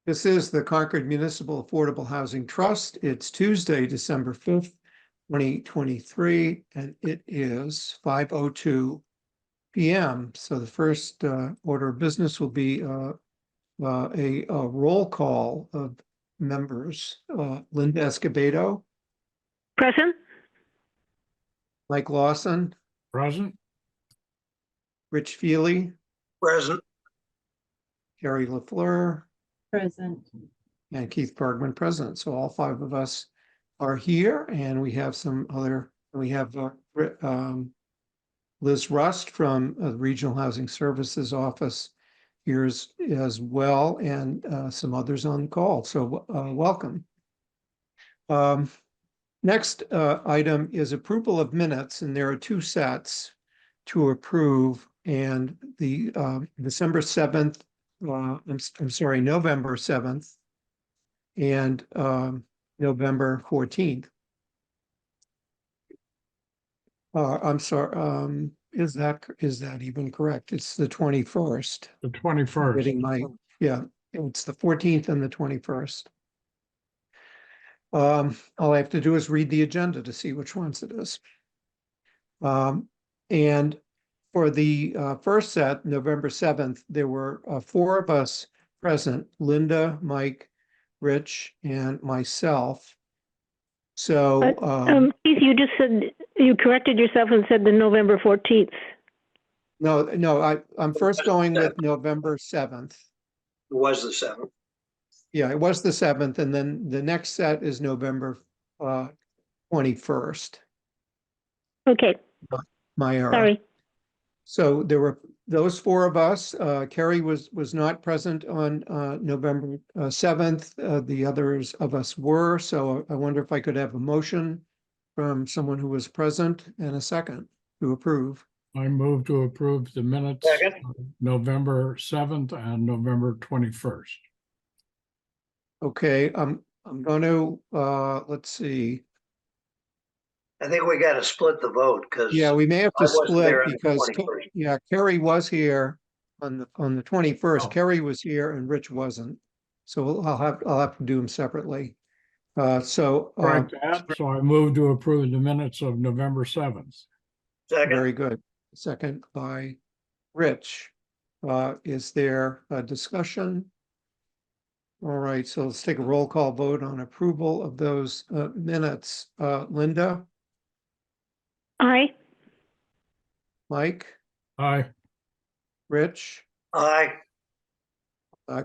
This is the Concord Municipal Affordable Housing Trust. It's Tuesday, December 5th, 2023, and it is 5:02 p.m. So the first order of business will be a roll call of members. Linda Escobedo, Present. Mike Lawson, Present. Rich Feely, Present. Carrie LaFleur, Present. and Keith Bergman present. So all five of us are here, and we have Liz Rust from the Regional Housing Services Office here as well, and some others on the call. So welcome. Next item is approval of minutes, and there are two sets to approve, and the November 7th and November 14th. I'm sorry, is that even correct? It's the 21st. The 21st. It's the 14th and the 21st. All I have to do is read the agenda to see which ones it is. And for the first set, November 7th, there were four of us present: Linda, Mike, Rich, and myself. So, Keith, you just said, you corrected yourself and said the November 14th. no, I'm first going with November 7th. It was the 7th. Yeah, it was the 7th, and then the next set is November 21st. Okay, My error. sorry. So there were those four of us. Carrie was not present on November 7th. The others of us were. So I wonder if I could have a motion from someone who was present and a second to approve. I move to approve the minutes Second. of November 7th and November 21st. Okay, I'm going to let's see. I think we got to split the vote because Yeah, we may have I to wasn't split there on the because 21st. Carrie was here on the 21st. Oh. Carrie was here and Rich wasn't. So I'll have to do them separately. So Right, so I move to approve the minutes of November 7th. Second. very good. Second by Rich. Is there a discussion? All right, so let's take a roll call vote on approval of those minutes. Linda, Aye. Mike, Aye. Rich, Aye.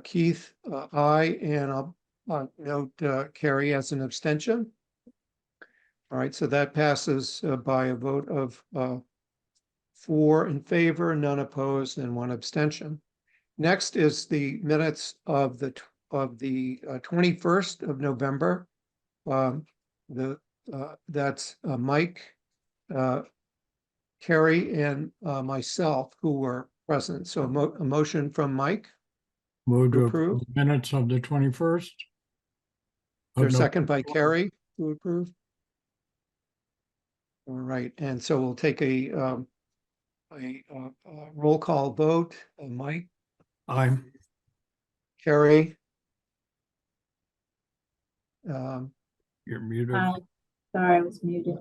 Keith, aye, and I'll note Carrie as an abstention. All right, so that passes by a vote of 4 in favor, none opposed, and 1 abstention. Next is the minutes of the 21st of November. That's Mike, Carrie, and myself who were present. So a motion from Mike. Move to Approve. approve the minutes of the 21st. There's second by Carrie to approve. All right, and so we'll take a roll call vote. Mike, Aye. Carrie, You're muted. Sorry, I was muted.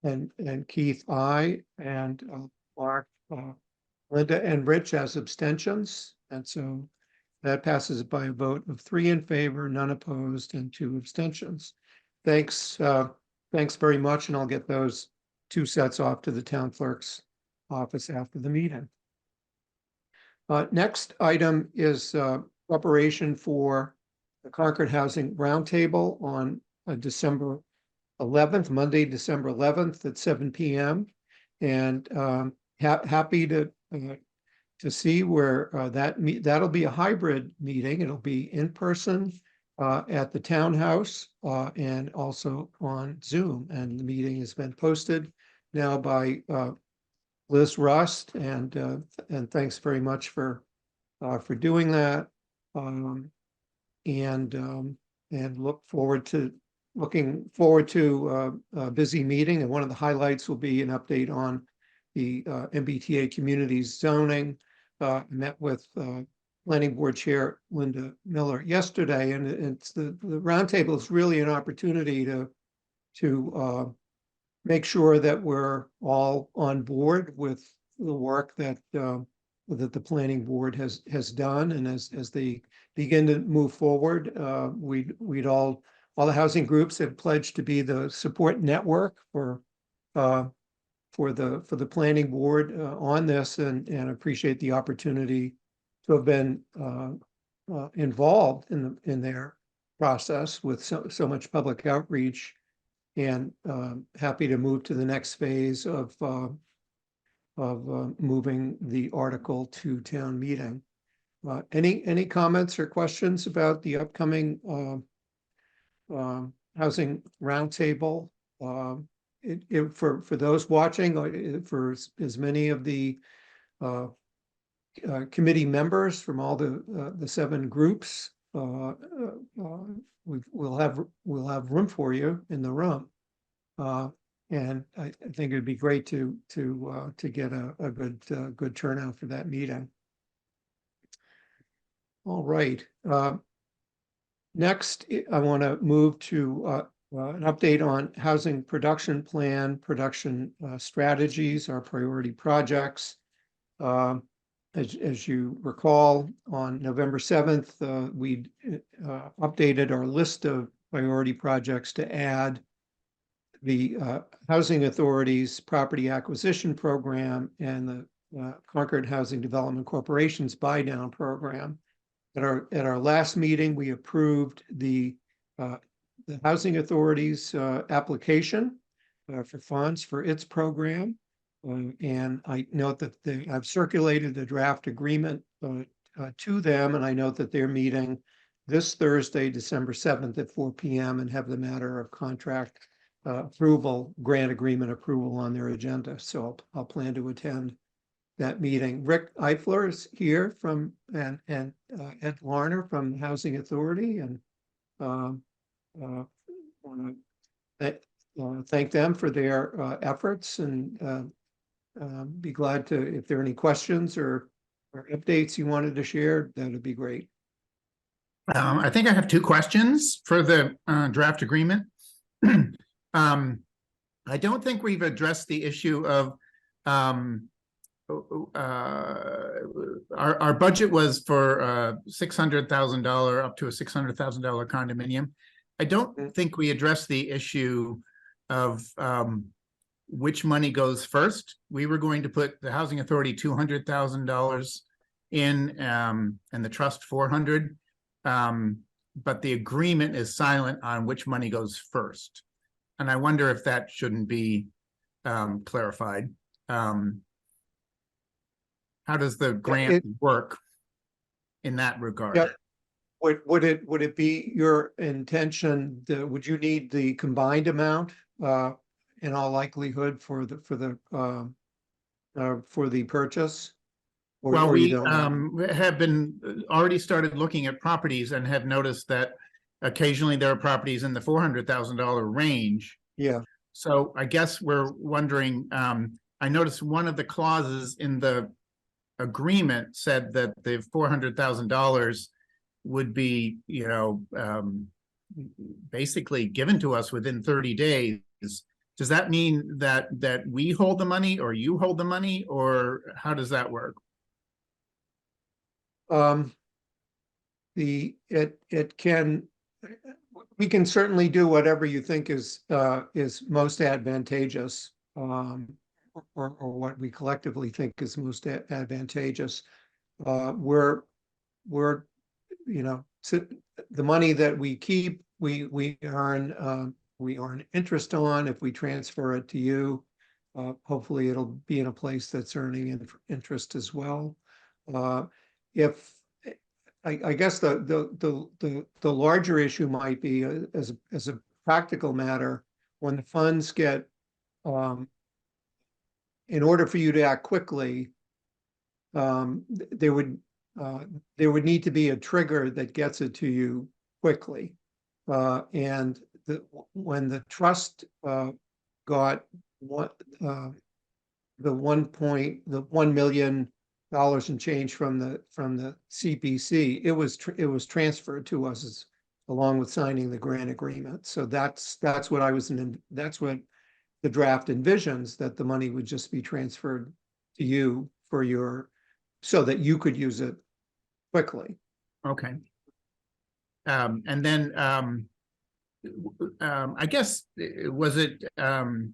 and Keith, aye, and Mark, Linda, and Rich as abstentions, and so that passes by a vote of 3 in favor, none opposed, and 2 abstentions. Thanks very much, and I'll get those 2 sets off to the town clerk's office after the meeting. Next item is preparation for the Concord Housing Roundtable on December 11th, Monday, December 11th at 7 p.m. And happy to see where that'll be a hybrid meeting. It'll be in person at the townhouse and also on Zoom. And the meeting has been posted now by Liz Rust, and thanks very much for doing that. And looking forward to a busy meeting. And one of the highlights will be an update on the MBTA communities zoning. Met with Planning Board Chair Linda Miller yesterday, and it's the roundtable is really an opportunity to make sure that we're all on board with the work that that the Planning Board has done, and as they begin to move forward, we'd all the housing groups have pledged to be the support network for the Planning Board on this, and appreciate the opportunity to have been involved in their process with so much public outreach, and happy to move to the next phase of moving the article to town meeting. Any comments or questions about the upcoming housing roundtable? For those watching, for as many of the committee members from all the 7 groups, we'll have room for you in the room, and I think it'd be great to get a good turnout for that meeting. All right. Next, I want to move to an update on housing production plan, production strategies, our priority projects. As you recall, on November 7th, we updated our list of priority projects to add the Housing Authority's property acquisition program and the Concord Housing Development Corporation's buy down program. At our last meeting, we approved the Housing Authority's application for funds for its program. And I note that I've circulated the draft agreement to them, and I note that they're meeting this Thursday, December 7th at 4 p.m. and have the matter of contract approval, grant agreement approval on their agenda. So I'll plan to attend that meeting. Rick Eifler is here from and Ed Larner from the Housing Authority, and want to thank them for their efforts, and be glad to, if there are any questions or updates you wanted to share, that would be great. I think I have 2 questions for the draft agreement. I don't think we've addressed the issue of our budget was for $600,000 up to a $600,000 condominium. I don't think we addressed the issue of which money goes first. We were going to put the Housing Authority $200,000 in, and the trust $400,000, but the agreement is silent on which money goes first. And I wonder if that shouldn't be clarified. How does the grant work in that regard? Yeah. Would it be your intention that would you need the combined amount in all likelihood for the purchase? Well, we have been already started looking at properties and have noticed that occasionally there are properties in the $400,000 range. Yeah. So I guess we're wondering, I noticed one of the clauses in the agreement said that the $400,000 would be, basically given to us within 30 days. Does that mean that we hold the money or you hold the money, or how does that work? We can certainly do whatever you think is most advantageous, or what we collectively think is most advantageous. We're the money that we keep, we earn interest on. If we transfer it to you, hopefully it'll be in a place that's earning interest as well. If I guess the larger issue might be as a practical matter, when the funds get in order for you to act quickly, there would need to be a trigger that gets it to you quickly. And when the trust got the $1 million dollars and change from the CPC, it was transferred to us along with signing the grant agreement. So that's what that's what the draft envisions, that the money would just be transferred to you so that you could use it quickly. Okay. And then, I guess, was it,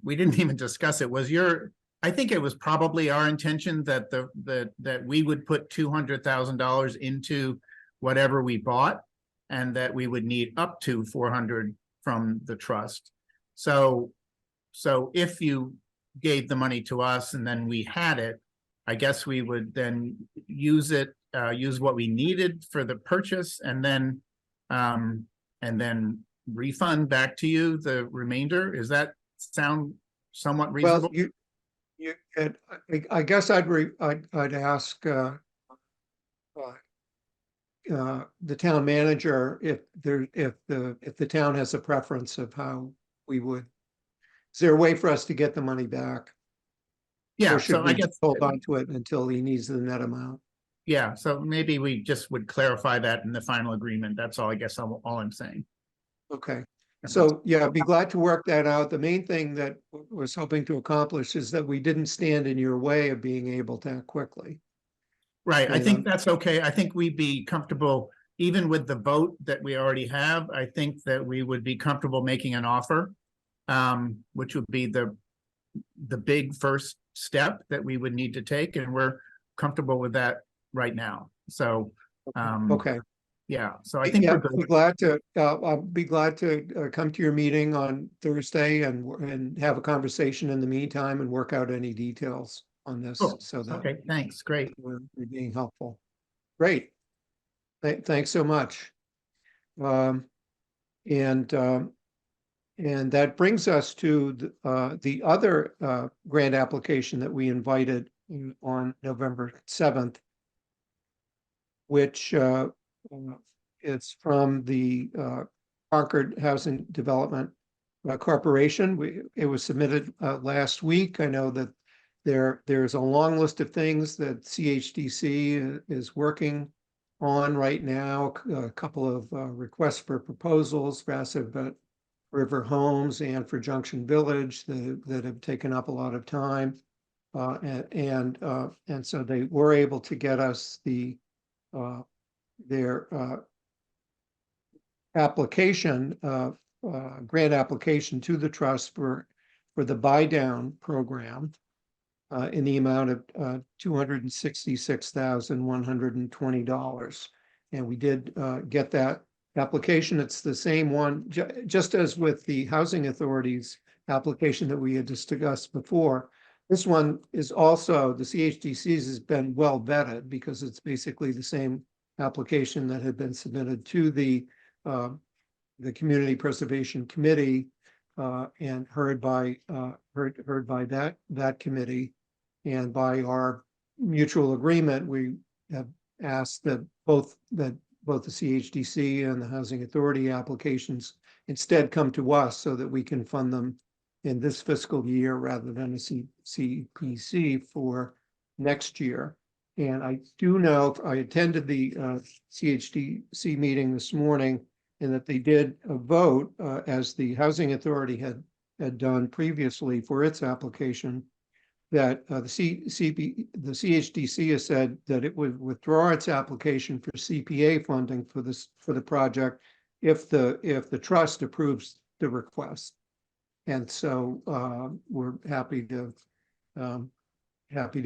we didn't even discuss it, I think it was probably our intention that that we would put $200,000 into whatever we bought, and that we would need up to 400 from the trust. So if you gave the money to us and then we had it, I guess we would then use what we needed for the purchase, and then refund back to you the remainder. Does that sound somewhat reasonable? Well, I guess I'd ask the town manager if the town has a preference of how we would. Is there a way for us to get the money back? Yeah, Or should so I we guess, hold on to it until he needs the net amount? yeah, so maybe we just would clarify that in the final agreement. That's all, I guess, all I'm saying. Okay, so yeah, I'd be glad to work that out. The main thing that was hoping to accomplish is that we didn't stand in your way of being able to act quickly. Right, I And, think that's okay. I think we'd be comfortable, even with the vote that we already have, I think that we would be comfortable making an offer, which would be the big first step that we would need to take, and we're comfortable with that right now. So, Okay. yeah, so I think Yeah, we're good. I'll be glad to come to your meeting on Thursday and have a conversation in the meantime and work out any details on this, Cool. so that Okay, thanks, great. we're being helpful. Great. Thanks so much. And that brings us to the other grant application that we invited on November 7th, which is from the Concord Housing Development Corporation. It was submitted last week. I know that there's a long list of things that CHDC is working on right now. A couple of requests for proposals for Assabet River Homes and for Junction Village that have taken up a lot of time. And so they were able to get us their application, grant application to the trust for the buy down program in the amount of $266,120. And we did get that application. It's the same one, just as with the Housing Authority's application that we had discussed before. This one is also, the CHDC's has been well vetted because it's basically the same application that had been submitted to the Community Preservation Committee and heard by that committee. And by our mutual agreement, we have asked that both the CHDC and the Housing Authority applications instead come to us so that we can fund them in this fiscal year rather than a CPC for next year. And I do know, I attended the CHDC meeting this morning, and that they did vote as the Housing Authority had done previously for its application, that the CHDC has said that it would withdraw its application for CPA funding for the project if the trust approves the request. And so we're happy to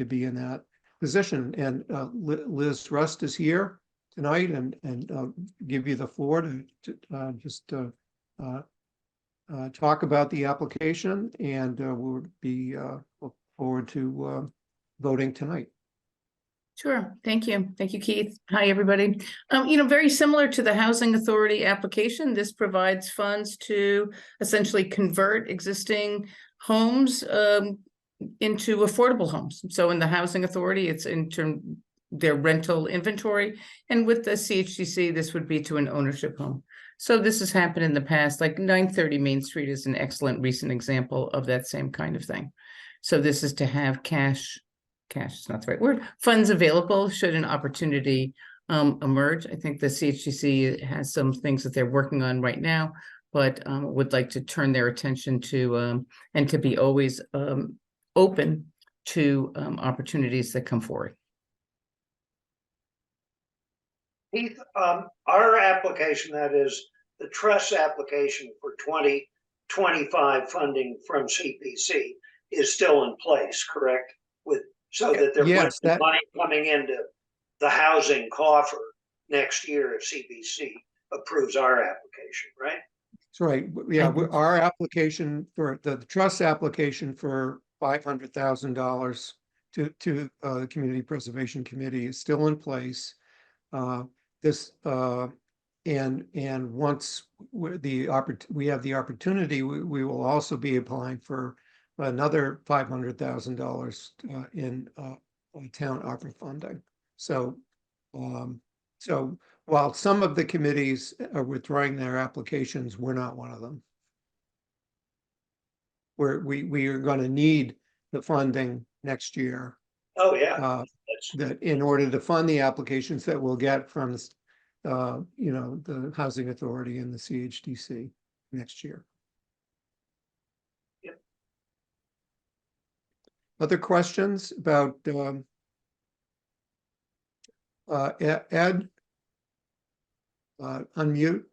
be in that position. And Liz Rust is here tonight, and give you the floor to just talk about the application, and we'll be look forward to voting tonight. Sure. Thank you. Thank you, Keith. Hi, everybody. Very similar to the Housing Authority application, this provides funds to essentially convert existing homes into affordable homes. So in the Housing Authority, it's into their rental inventory. And with the CHDC, this would be to an ownership home. So this has happened in the past, like 930 Main Street is an excellent recent example of that same kind of thing. So this is to have cash cash is not the right word, funds available should an opportunity emerge. I think the CHDC has some things that they're working on right now, but would like to turn their attention to and to be always open to opportunities that come forward. Keith, our application, that is the trust application for 2025 funding from CPC is still in place, correct? So that there might Yes, be that- money coming into the housing coffer next year if CPC approves our application, right? That's right. Yeah, think- our application for the trust application for $500,000 to the Community Preservation Committee is still in place. This and once we have the opportunity, we will also be applying for another $500,000 in town ARPA funding. So while some of the committees are withdrawing their applications, we're not one of them. We are going to need the funding next year Oh, yeah. that in order to fund the applications that we'll get from the Housing Authority and the CHDC next year. Yep. Other questions about Ed? Unmute.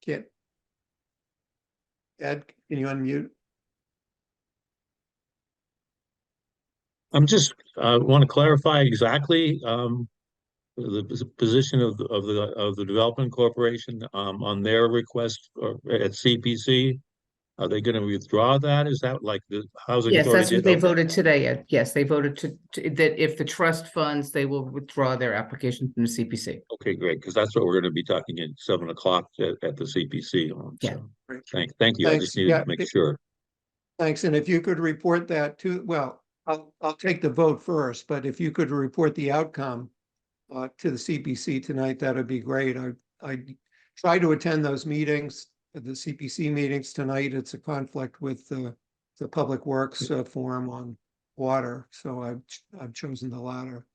Can't. Ed, can you unmute? I'm just want to clarify exactly the position of the Development Corporation on their request at CPC. Are they going to withdraw that? Is that like the Housing Yes, Authority that's what did? they Okay. voted today, Ed. Yes, they voted to that if the trust funds, they will withdraw their application from the CPC. Okay, great, because that's what we're going to be talking at 7 o'clock at the CPC on. Yeah. So, Right. thank you. I Thanks. just needed Yeah, to make sure. Thanks, and if you could report that to, well, I'll take the vote first, but if you could report the outcome to the CPC tonight, that would be great. I try to attend those meetings, the CPC meetings tonight. It's a conflict with the Public Works Forum on water, so I've chosen the latter.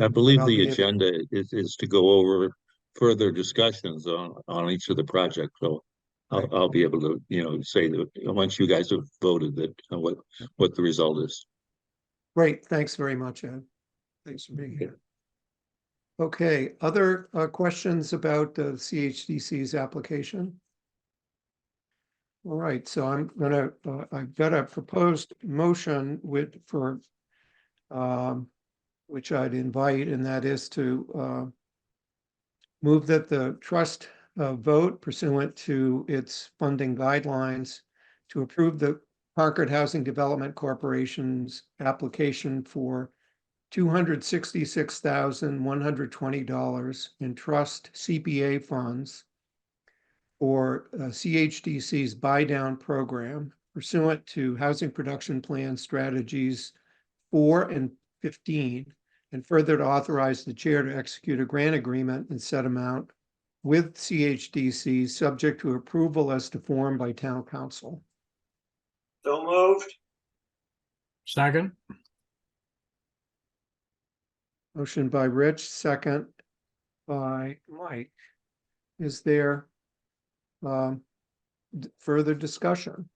I believe I'll the be able- agenda is to go over further discussions on each of the projects. So I'll be able to, say that once you guys have voted that what the result is. Great, thanks very much, Ed. Thanks for being here. Okay, other questions about the CHDC's application? All right, so I've got a proposed motion which I'd invite, and that is to move that the trust vote pursuant to its funding guidelines to approve the Concord Housing Development Corporation's application for $266,120 in trust CPA funds for CHDC's buy down program pursuant to Housing Production Plan Strategies 4 and 15, and further to authorize the chair to execute a grant agreement in said amount with CHDC subject to approval as to form by town council. So moved. Second, Motion by Rich, second by Mike. Is there further discussion?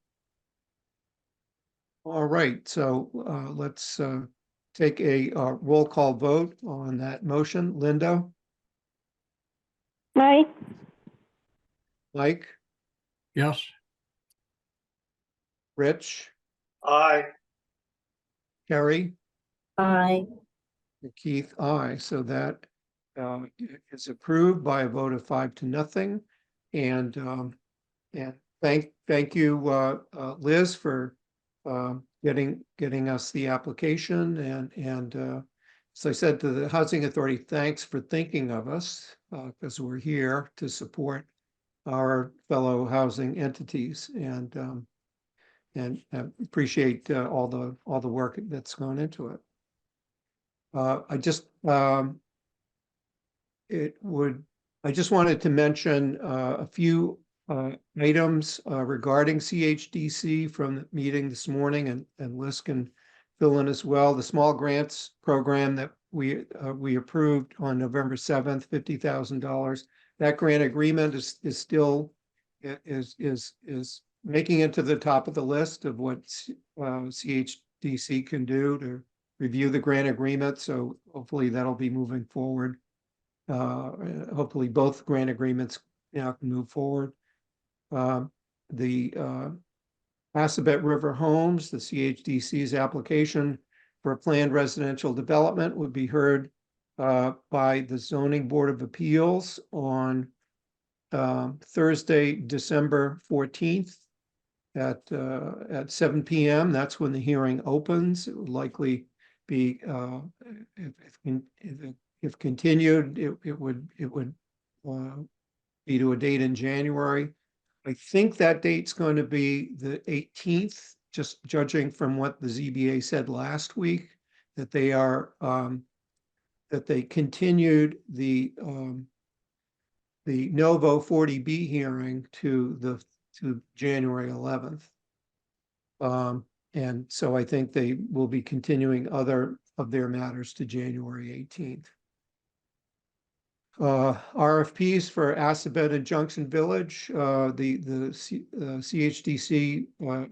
All right, so let's take a roll call vote on that motion. Linda, Aye. Mike, yes, Rich, Aye. Kerry, Aye. and Keith, aye. So that is approved by a vote of 5-0. And thank you, Liz, for getting us the application. And as I said to the Housing Authority, thanks for thinking of us because we're here to support our fellow housing entities and appreciate all the work that's gone into it. I just wanted to mention a few items regarding CHDC from the meeting this morning, and Liz can fill in as well. The small grants program that we approved on November 7th, $50,000. That grant agreement is still is making it to the top of the list of what CHDC can do to review the grant agreement. So hopefully that'll be moving forward. Hopefully both grant agreements now can move forward. The Assabet River Homes, the CHDC's application for a planned residential development would be heard by the Zoning Board of Appeals on Thursday, December 14th at 7 p.m. That's when the hearing opens. It would likely be, if continued, it would be to a date in January. I think that date's going to be the 18th, just judging from what the ZBA said last week, that they are that they continued the Novo 40B hearing to January 11th. And so I think they will be continuing other of their matters to January 18th. RFPs for Assabet and Junction Village, the CHDC,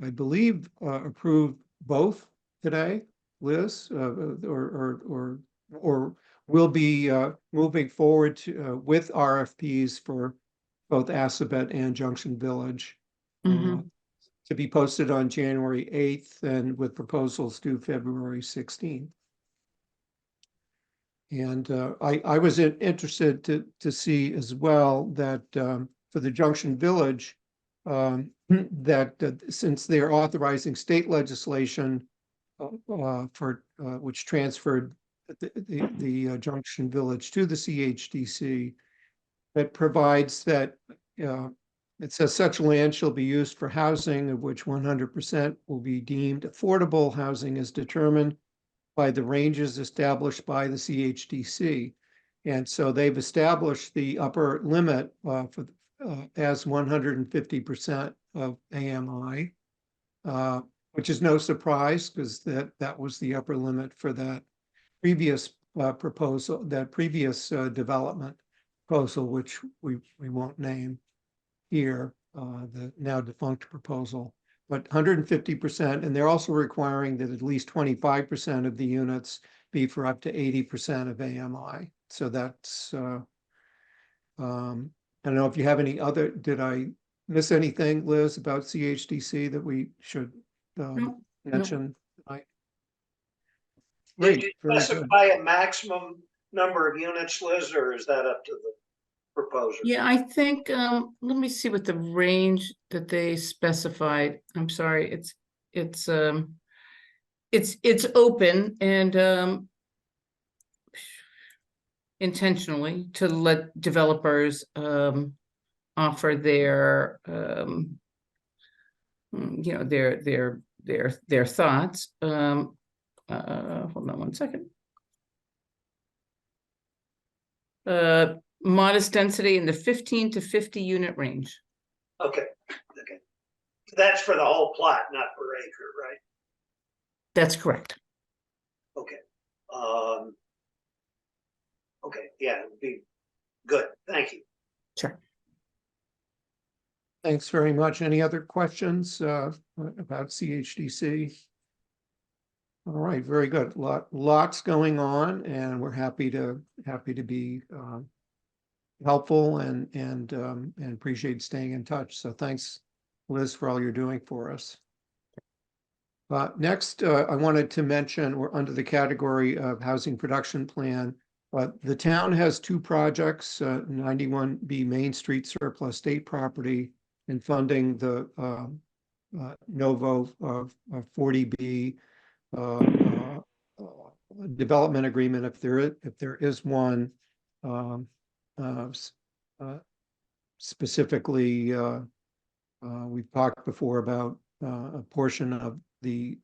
I believe, approved both today, Liz, or will be moving forward to, with RFPs for both Assabet and Junction Village to be posted on January 8th and with proposals due February 16th. And I was interested to see as well that for the Junction Village, that since they're authorizing state legislation for which transferred the Junction Village to the CHDC, that provides that it says such land shall be used for housing of which 100% will be deemed affordable housing as determined by the ranges established by the CHDC. And so they've established the upper limit for as 150% of AMI, which is no surprise because that was the upper limit for that previous proposal, that previous development proposal, which we won't name here, the now defunct proposal. But 150%, and they're also requiring that at least 25% of the units be for up to 80% of AMI. So that's, I don't know if you have any other, did I miss anything, Liz, about CHDC that we should mention? Did you Very good. specify a maximum number of units, Liz, or is that up to the proposer? Yeah, I think, let me see what the range that they specified. I'm sorry, it's open and intentionally to let developers offer their you know, their thoughts. Hold on one second. Modest density in the 15 to 50 unit range. Okay. That's for the whole plot, not per acre, right? That's correct. Okay. Okay, yeah, it'd be good. Thank you. Sure. Thanks very much. Any other questions about CHDC? All right, very good. Lots going on, and we're happy to be helpful and appreciate staying in touch. So thanks, Liz, for all you're doing for us. Next, I wanted to mention we're under the category of housing production plan. The town has two projects, 91B Main Street surplus state property and funding the Novo 40B development agreement if there is one. Specifically, we've talked before about a portion of the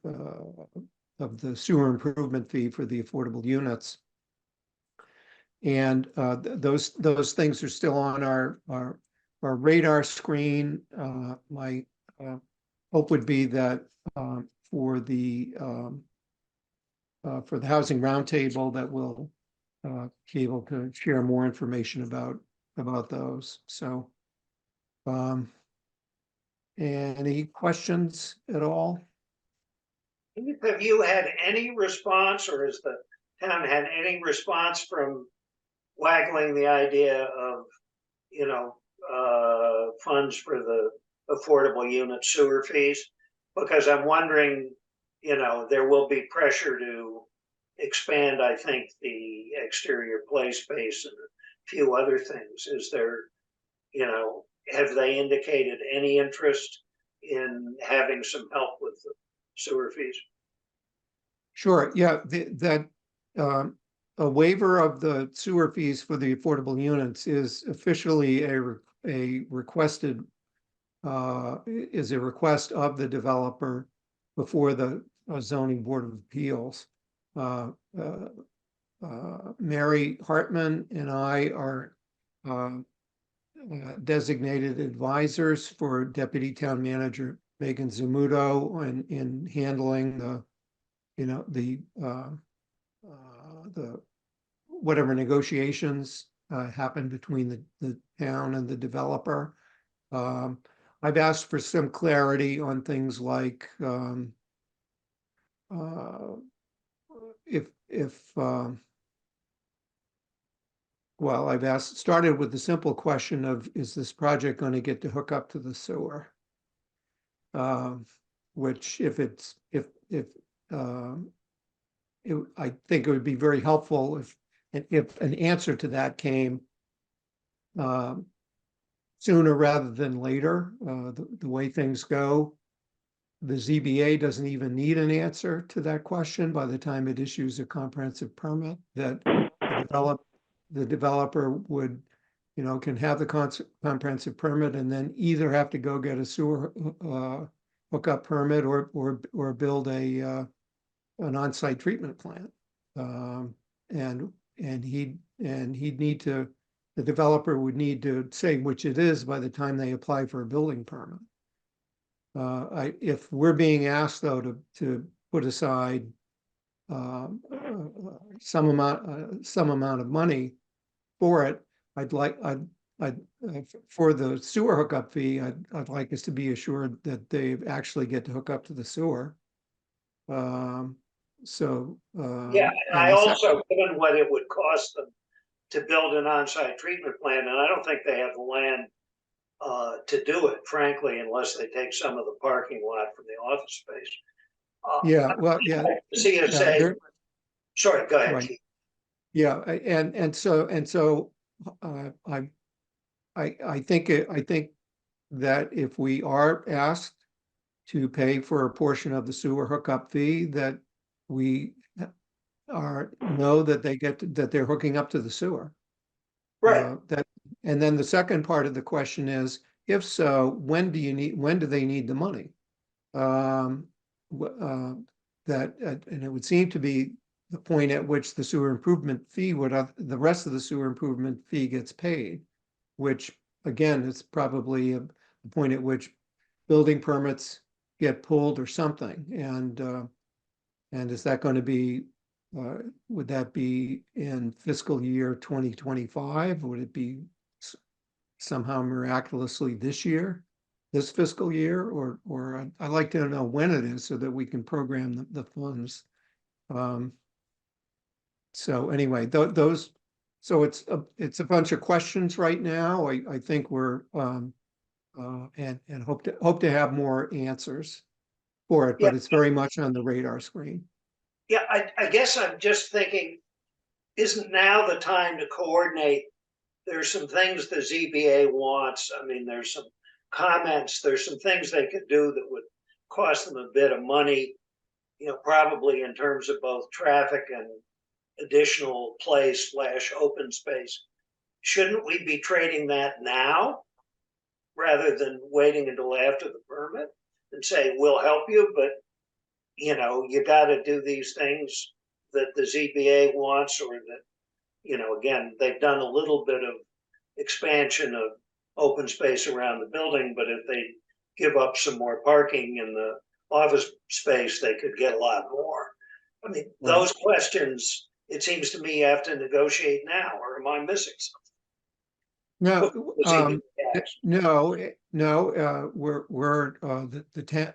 sewer improvement fee for the affordable units, and those things are still on our radar screen. My hope would be that for the for the Housing Roundtable that will be able to share more information about those. So, any questions at all? Have you had any response, or has the town had any response from waggling the idea of, funds for the affordable unit sewer fees? Because I'm wondering, there will be pressure to expand, I think, the exterior play space and a few other things. Is there, have they indicated any interest in having some help with the sewer fees? Sure, yeah, a waiver of the sewer fees for the affordable units is officially a requested is a request of the developer before the zoning board of appeals. Mary Hartman and I are designated advisors for Deputy Town Manager Megan Zamuto in handling the whatever negotiations happen between the town and the developer. I've asked for some clarity on things like well, I've started with the simple question of, is this project going to get to hook up to the sewer? Which I think it would be very helpful if an answer to that came sooner rather than later. The way things go, the ZBA doesn't even need an answer to that question by the time it issues a comprehensive permit. That the developer would, can have the comprehensive permit and then either have to go get a sewer hookup permit or build an on-site treatment plant. And he'd need to, the developer would need to say which it is by the time they apply for a building permit. If we're being asked though to put aside some amount of money for it, for the sewer hookup fee, I'd like us to be assured that they actually get to hook up to the sewer. Yeah, and I also, given what it would cost them to build an on-site treatment plant, and I don't think they have the land to do it, frankly, unless they take some of the parking lot from the office space. Yeah, well, yeah. CSA. Sorry, go ahead, Right. Keith. Yeah, and so I think that if we are asked to pay for a portion of the sewer hookup fee, that we know that that they're hooking up to the sewer. Right. And then the second part of the question is, if so, when do they need the money? And it would seem to be the point at which the sewer improvement fee the rest of the sewer improvement fee gets paid, which again is probably the point at which building permits get pulled or something. And is that going to be, would that be in fiscal year 2025? Would it be somehow miraculously this fiscal year, or I'd like to know when it is so that we can program the funds. So anyway, so it's a bunch of questions right now. I think we're and hope to have more answers for it, but it's very much on the radar screen. Yeah, I guess I'm just thinking, isn't now the time to coordinate? There's some things the ZBA wants. I mean, there's some comments, there's some things they could do that would cost them a bit of money, probably in terms of both traffic and additional play/open space. Shouldn't we be trading that now rather than waiting until after the permit and say, we'll help you, but you got to do these things that the ZBA wants, or that, again, they've done a little bit of expansion of open space around the building, but if they give up some more parking in the office space, they could get a lot more. I mean, Well- those questions, it seems to me you have to negotiate now, or am I missing something? No, Was even asked.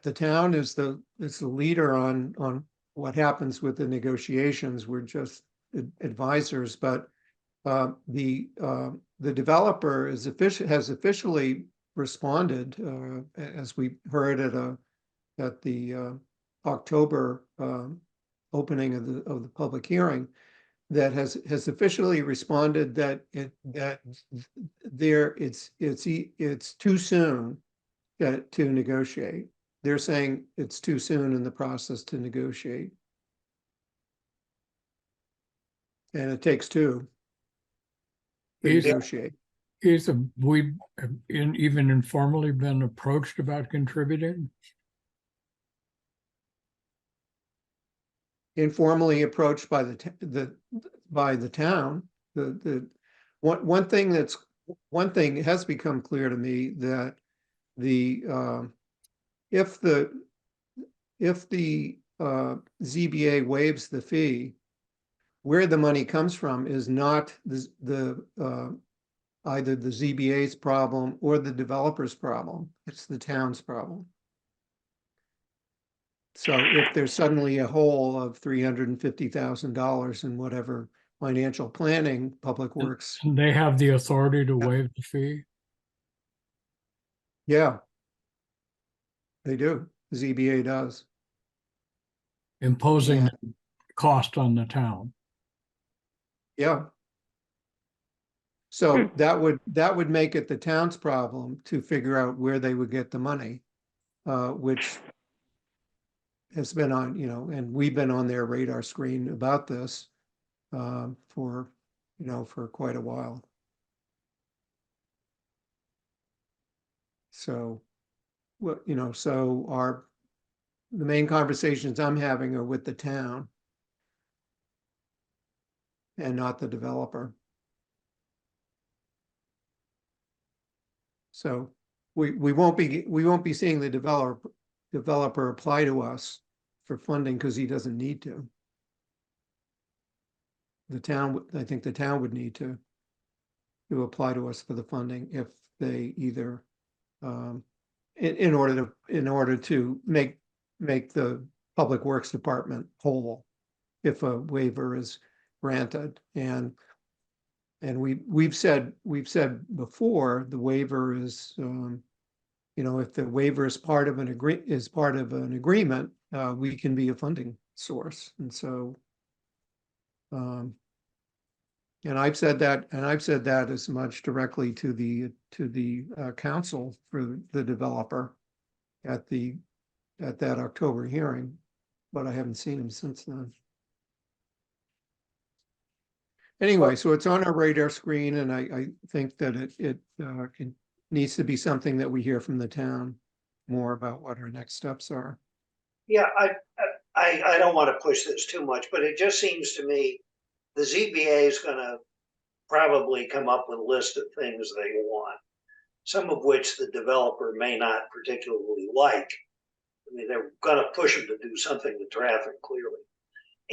the town is the leader on what happens with the negotiations. We're just advisors, but the developer has officially responded, as we heard at the October opening of the public hearing, that has officially responded that it's too soon to negotiate. They're saying it's too soon in the process to negotiate. And it takes two to Is- negotiate. We even informally been approached about contributing? Informally approached by the town. One thing has become clear to me, that if the ZBA waives the fee, where the money comes from is not either the ZBA's problem or the developer's problem. It's the town's problem. So if there's suddenly a hole of $350,000 in whatever financial planning, Public Works, And they have the authority to waive the fee? yeah. They do, the ZBA does. Imposing cost on the town. Yeah. So that would make it the town's problem to figure out where they would get the money, which has been on, and we've been on their radar screen about this for quite a while. So, the main conversations I'm having are with the town and not the developer. So we won't be seeing the developer apply to us for funding because he doesn't need to. I think the town would need to apply to us for the funding if they either in order to make the Public Works Department whole if a waiver is granted. And we've said before, the waiver is, if the waiver is part of an agreement, we can be a funding source. And so, and I've said that as much directly to the council for the developer at that October hearing, but I haven't seen him since then. Anyway, so it's on our radar screen, and I think that it needs to be something that we hear from the town more about what our next steps are. Yeah, I don't want to push this too much, but it just seems to me the ZBA is gonna probably come up with a list of things they want, some of which the developer may not particularly like. I mean, they're gonna push them to do something with traffic, clearly.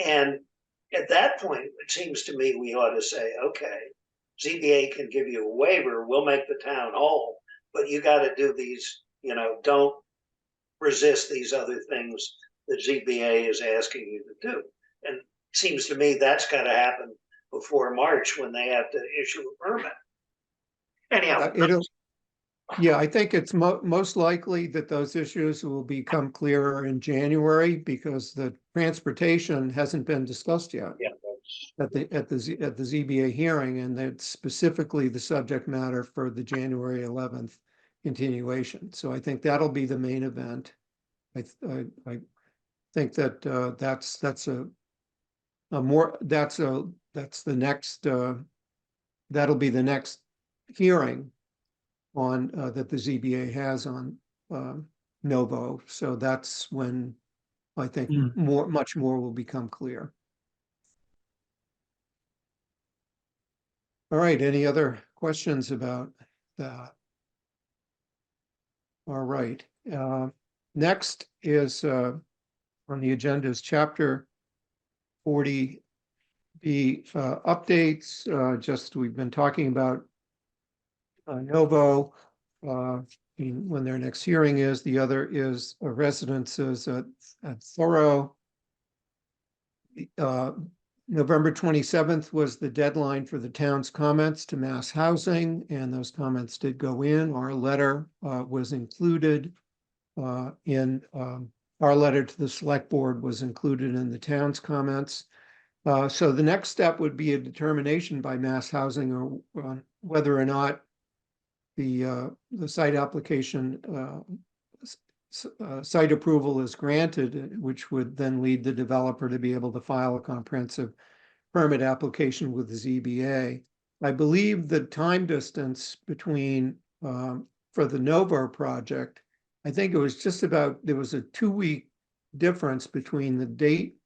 And at that point, it seems to me we ought to say, okay, ZBA can give you a waiver, we'll make the town whole, but you gotta do these, don't resist these other things that ZBA is asking you to do. And it seems to me that's gotta happen before March when they have to issue a permit. Anyhow, I think it's most likely that those issues will become clearer in January because the transportation hasn't been discussed yet. yeah, At the ZBA hearing, and that's specifically the subject matter for the January 11th continuation. So I think that'll be the main event. I think that that's the next that'll be the next hearing on that the ZBA has on Novo. So that's when I think much more will become clear. All right, any other questions about that? All right, next is on the agenda is chapter 40B updates. Just we've been talking about Novo, when their next hearing is. The other is residences at Thorough. November 27th was the deadline for the town's comments to Mass Housing, and those comments did go in. Our letter was included in our letter to the select board was included in the town's comments. So the next step would be a determination by Mass Housing or whether or not the site application site approval is granted, which would then lead the developer to be able to file a comprehensive permit application with the ZBA. I believe the time distance between for the Novo project, I think it was just about, there was a 2-week difference between the date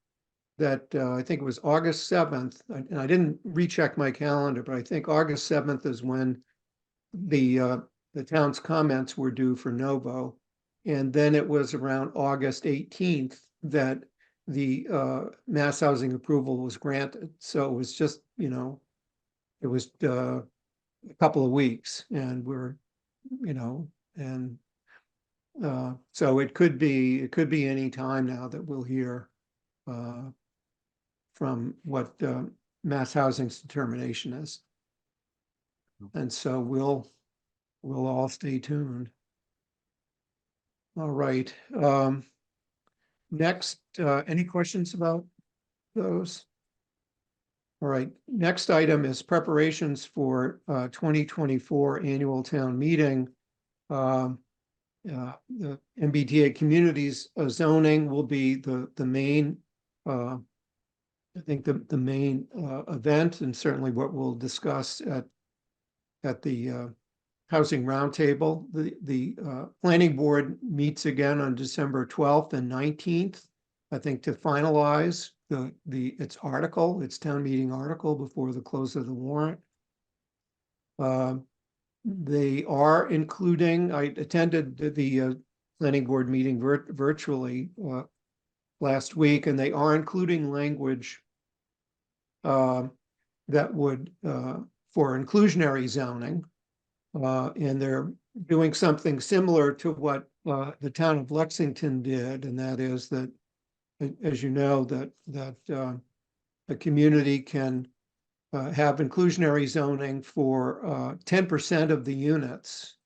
that I think it was August 7th, and I didn't recheck my calendar, but I think August 7th is when the town's comments were due for Novo. And then it was around August 18th that the Mass Housing approval was granted. So it was just, you know, it was a couple of weeks, and we're, you know, and so it could be any time now that we'll hear from what Mass Housing's determination is. And so we'll all stay tuned. All right. Next, any questions about those? All right. Next item is preparations for 2024 annual town meeting. The MBTA communities zoning will be the main, I think the main event, and certainly what we'll discuss at the Housing Roundtable. The planning board meets again on December 12th and 19th, I think, to finalize its town meeting article before the close of the warrant. They are including, I attended the planning board meeting virtually last week, and they are including language that would, for inclusionary zoning. And they're doing something similar to what the town of Lexington did, and that is that, as you know, that a community can have inclusionary zoning for 10% of the units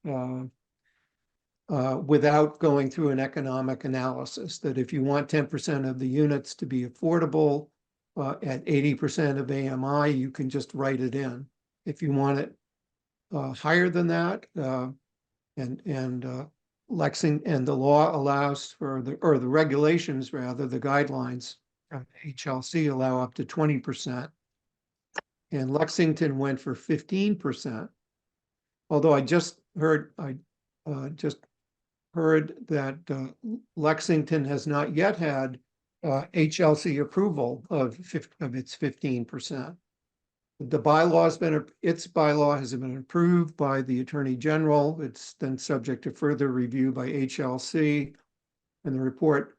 without going through an economic analysis. That if you want 10% of the units to be affordable at 80% of AMI, you can just write it in. If you want it higher than that, and Lexington, and the law allows for the regulations, rather, the guidelines from HLC allow up to 20%. And Lexington went for 15%. Although I just heard that Lexington has not yet had HLC approval of its 15%. The its bylaw has been approved by the Attorney General. It's then subject to further review by HLC. And the report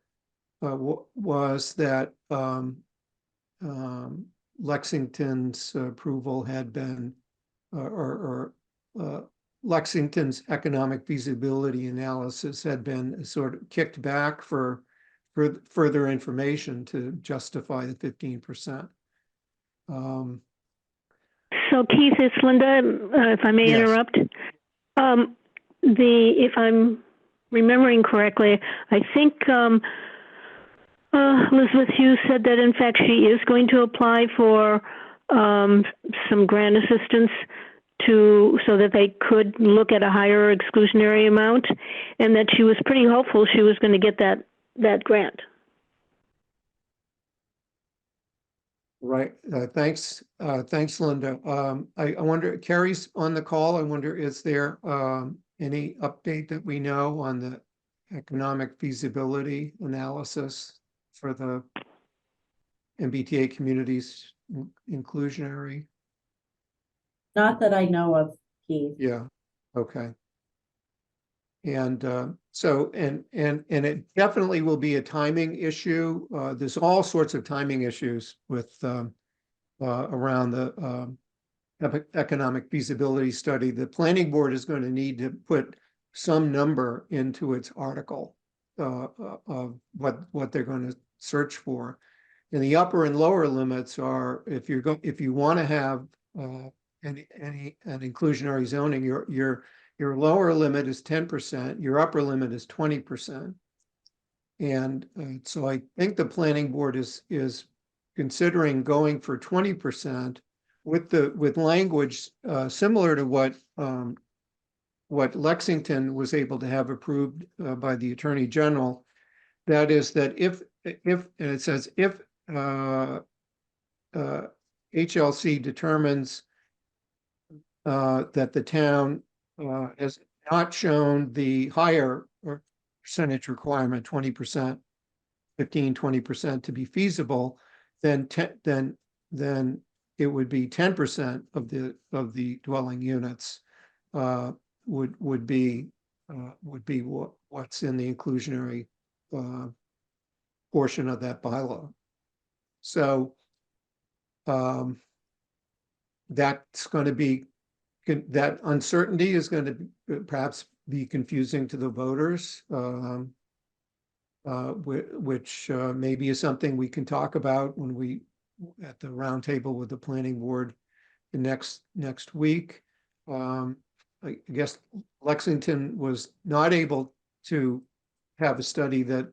was that Lexington's approval had been, Lexington's economic feasibility analysis had been sort of kicked back for further information to justify the 15%. So Keith, it's Linda, if I may Yes. interrupt. If I'm remembering correctly, I think Elizabeth Hughes said that in fact she is going to apply for some grant assistance so that they could look at a higher exclusionary amount, and that she was pretty hopeful she was going to get that grant. Right. Thanks, Linda. I wonder, Carrie's on the call. I wonder, is there any update that we know on the economic feasibility analysis for the MBTA communities inclusionary? Not that I know of, Keith. Yeah. Okay. And So, and it definitely will be a timing issue. There's all sorts of timing issues with, around the, economic feasibility study. The planning board is going to need to put some number into its article, of what they're going to search for. And the upper and lower limits are, if you want to have, an inclusionary zoning, your lower limit is 10%, your upper limit is 20%. And so I think the planning board is considering going for 20% with language similar to what Lexington was able to have approved by the Attorney General. That is that if and it says if HLC determines that the town has not shown the higher or percentage requirement, 20%, 15-20% to be feasible, then it would be 10% of the dwelling units would be what's in the inclusionary portion of that bylaw. So that's going to be, that uncertainty is going to perhaps be confusing to the voters, which maybe is something we can talk about when we at the roundtable with the planning board next week. I guess Lexington was not able to have a study that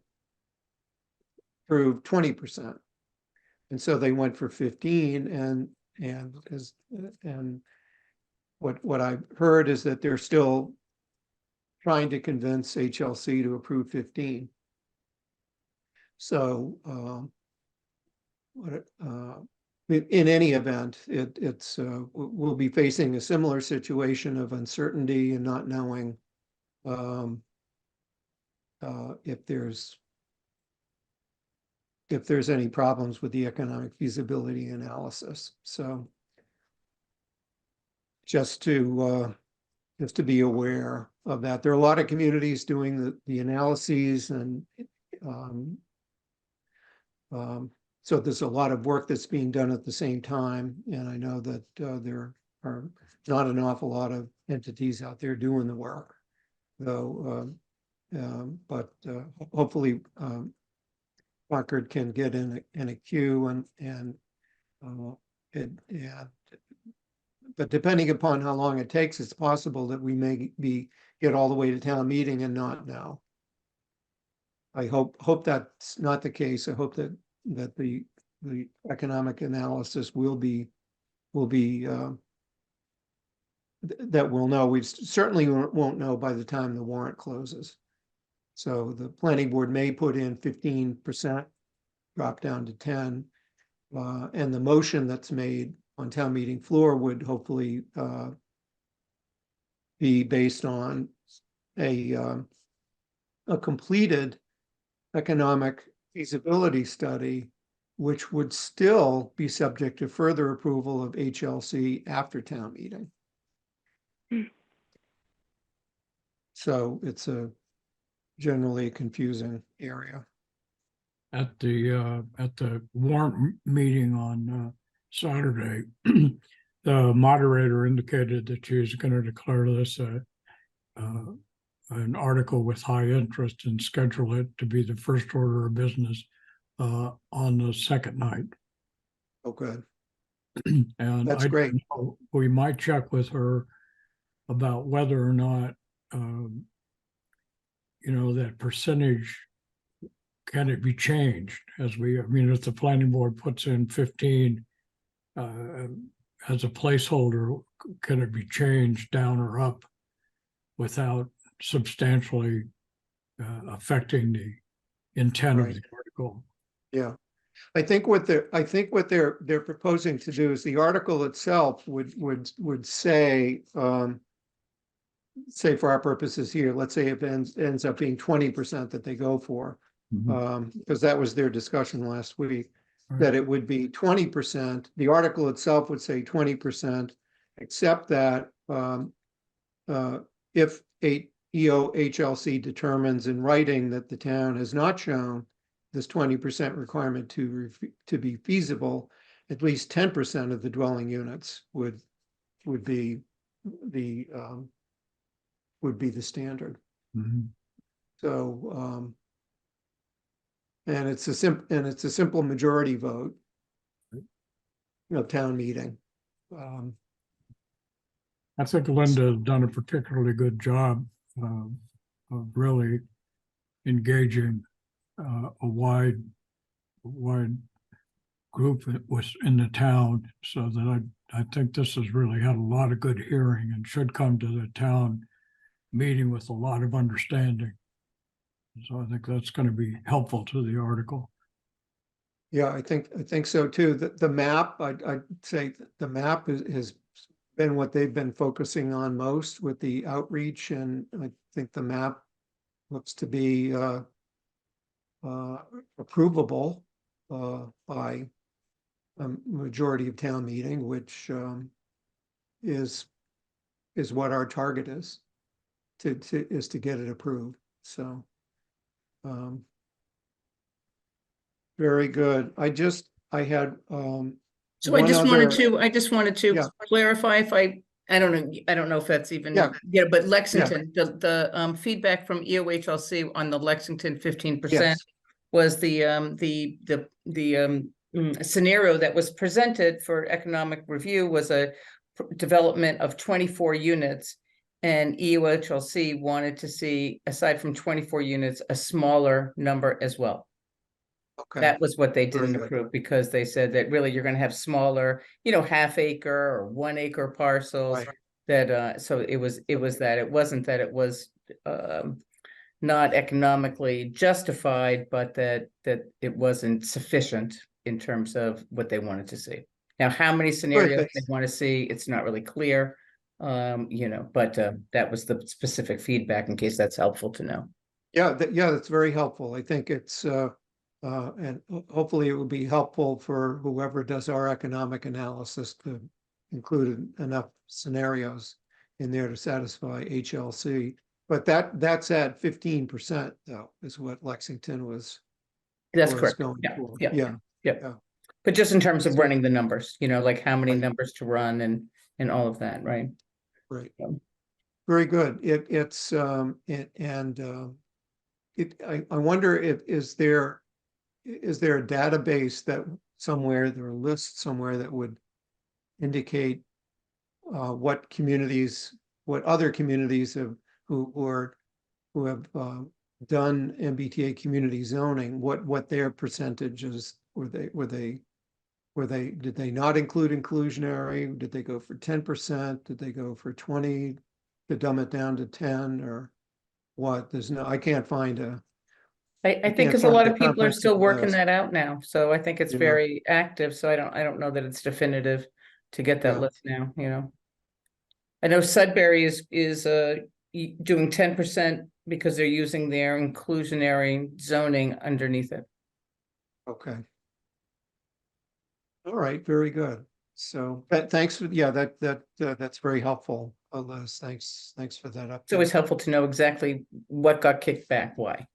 proved 20%, and so they went for 15. And what I've heard is that they're still trying to convince HLC to approve 15. So in any event, we'll be facing a similar situation of uncertainty and not knowing if there's any problems with the economic feasibility analysis. So just to be aware of that. There are a lot of communities doing the analyses, and so there's a lot of work that's being done at the same time. And I know that there are not an awful lot of entities out there doing the work, though. But hopefully Concord can get in a queue, but depending upon how long it takes, it's possible that we may get all the way to town meeting and not know. I hope that's not the case. I hope that the economic analysis will be that we'll know. We certainly won't know by the time the warrant closes. So the planning board may put in 15%, drop down to 10, and the motion that's made on town meeting floor would hopefully be based on a completed economic feasibility study, which would still be subject to further approval of HLC after town meeting. So it's generally a confusing area. At the warrant meeting on Saturday, the moderator indicated that she was going to declare this an article with high interest and schedule it to be the first order of business on the second night. Oh, good. And That's great. We might check with her about whether or not, that percentage, can it be changed if the planning board puts in 15 as a placeholder, can it be changed down or up without substantially affecting the intent of the article? Yeah, I think what they're proposing to do is the article itself would say, say for our purposes here, let's say it ends up being 20% that they go for, because that was their discussion last week. Right. That it would be 20%. The article itself would say 20%, except that if EOHLC determines in writing that the town has not shown this 20% requirement to be feasible, at least 10% of the dwelling units would be the standard. Mhm. So, and it's a simple majority vote, town meeting. I think Linda's done a particularly good job of really engaging a wide group that was in the town, so that I think this has really had a lot of good hearing and should come to the town meeting with a lot of understanding. So I think that's going to be helpful to the article. Yeah, I think so too. The map, I'd say the map has been what they've been focusing on most with the outreach, and I think the map looks to be approvable by a majority of town meeting, which is what our target is to get it approved. So very good. I had So one I just wanted to Yeah. clarify if I don't know if that's even, Yeah. but Lexington, the feedback from EOHLC on the Lexington 15% Yes. was the scenario that was presented for economic review was a development of 24 units. And EOHLC wanted to see, aside from 24 units, a smaller number as well. Okay. That was what they Very didn't good. approve, because they said that really you're gonna have smaller, half acre or 1 acre parcels. Right. That so it was that it wasn't that it was not economically justified, but that it wasn't sufficient in terms of what they wanted to see. Now, how many scenarios they thanks. want to see, it's not really clear. But that was the specific feedback, in case that's helpful to know. Yeah, that's very helpful. I think it's and hopefully it will be helpful for whoever does our economic analysis to include enough scenarios in there to satisfy HLC. But that's at 15% though, is what Lexington was That's correct. going Yeah, for. yeah. Yeah. But just in terms of So- running the numbers, like how many Right. numbers to run and all of that, right? Right. Yeah. Very good. I wonder if is there a database that somewhere, there a list somewhere that would indicate what other communities who have done MBTA community zoning, what their percentages did they not include inclusionary? Did they go for 10%? Did they go for 20 to dumb it down to 10 or what? I can't find I can't think because a find lot a of people are still comprehensive working list. that out now, so I think it's Yeah. very active, so I don't know that it's definitive to get that Yeah. list now, I know Sudbury is doing 10% because they're using their inclusionary zoning underneath it. Okay. All right, very good. So thanks for, that's very helpful, Liz. Thanks for that update. It's always helpful to know exactly what got kicked back, why,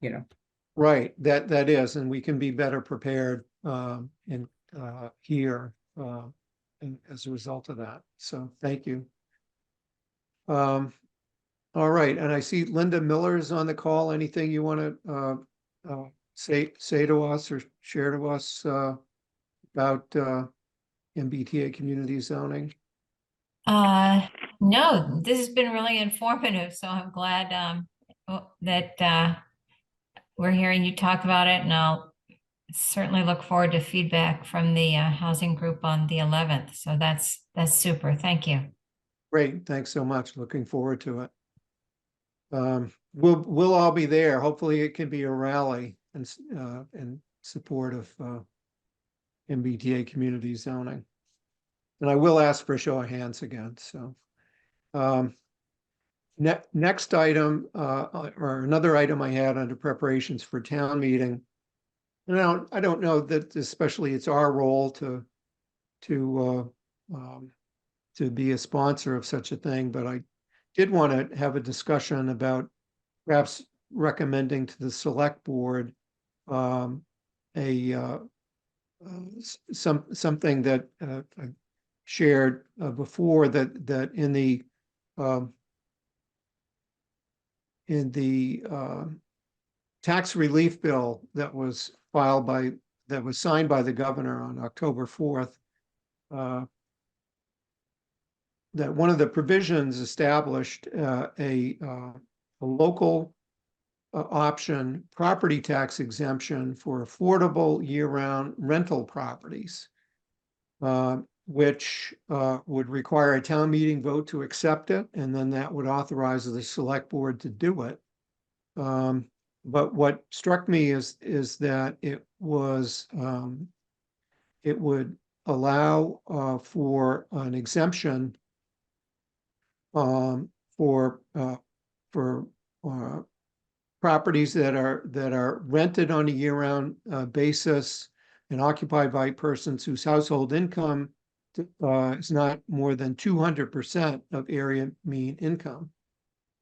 Right, that is, and we can be better prepared in here as a result of that. So thank you. All right, and I see Linda Miller is on the call. Anything you want to say to us or share to us about MBTA community zoning? No, this has been really informative, so I'm glad that we're hearing you talk about it, and I'll certainly look forward to feedback from the housing group on the 11th. So that's super. Thank you. Great, thanks so much. Looking forward to it. We'll all be there. Hopefully it can be a rally in support of MBTA community zoning. And I will ask for a show of hands again. So next item or another item I had under preparations for town meeting. And I don't know that especially it's our role to be a sponsor of such a thing, but I did want to have a discussion about perhaps recommending to the select board something that I shared before, that in the tax relief bill that was signed by the governor on October 4th, that one of the provisions established a local option property tax exemption for affordable year-round rental properties, which would require a town meeting vote to accept it, and then that would authorize the select board to do it. But what struck me is that it would allow for an exemption for properties that are rented on a year-round basis and occupied by persons whose household income is not more than 200% of area mean income.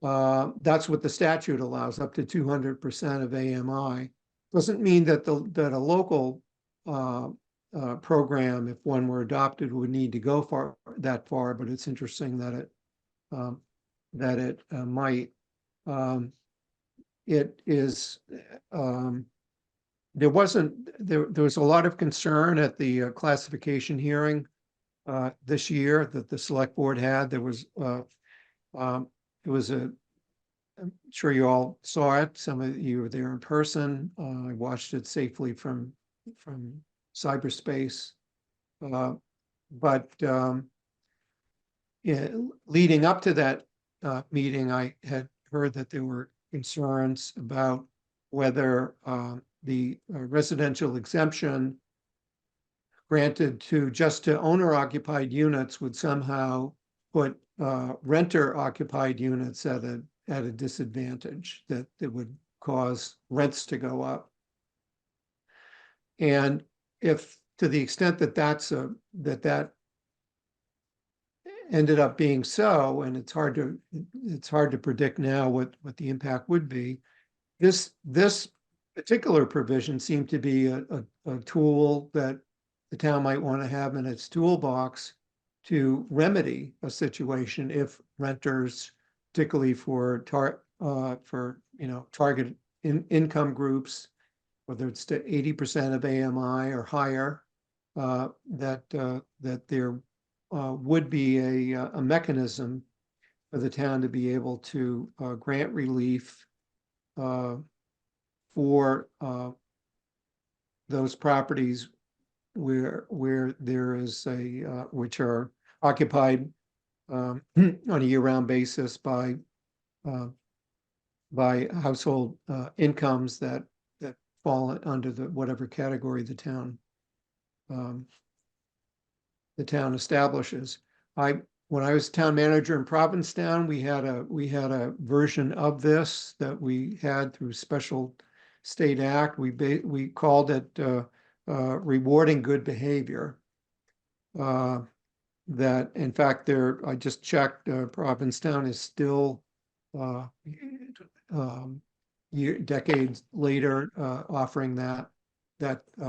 That's what the statute allows, up to 200% of AMI. Doesn't mean that that a local program, if one were adopted, would need to go that far, but it's interesting that it might. It is there was a lot of concern at the classification hearing this year that the select board had. There was I'm sure you all saw it. Some of you were there in person. I watched it safely from cyberspace. But leading up to that meeting, I had heard that there were concerns about whether the residential exemption granted just to owner-occupied units would somehow put renter-occupied units at a disadvantage, that it would cause rents to go up. And if, to the extent that that ended up being so, and it's hard to predict now what the impact would be, this particular provision seemed to be a tool that the town might want to have in its toolbox to remedy a situation if renters, particularly for target income groups, whether it's to 80% of AMI or higher, that there would be a mechanism for the town to be able to grant relief for those properties where there is which are occupied on a year-round basis by household incomes that fall under whatever category the town establishes. When I was town manager in Provincetown, we had a version of this that we had through special state act. We called it rewarding good behavior. That in fact I just checked, Provincetown is still decades later offering that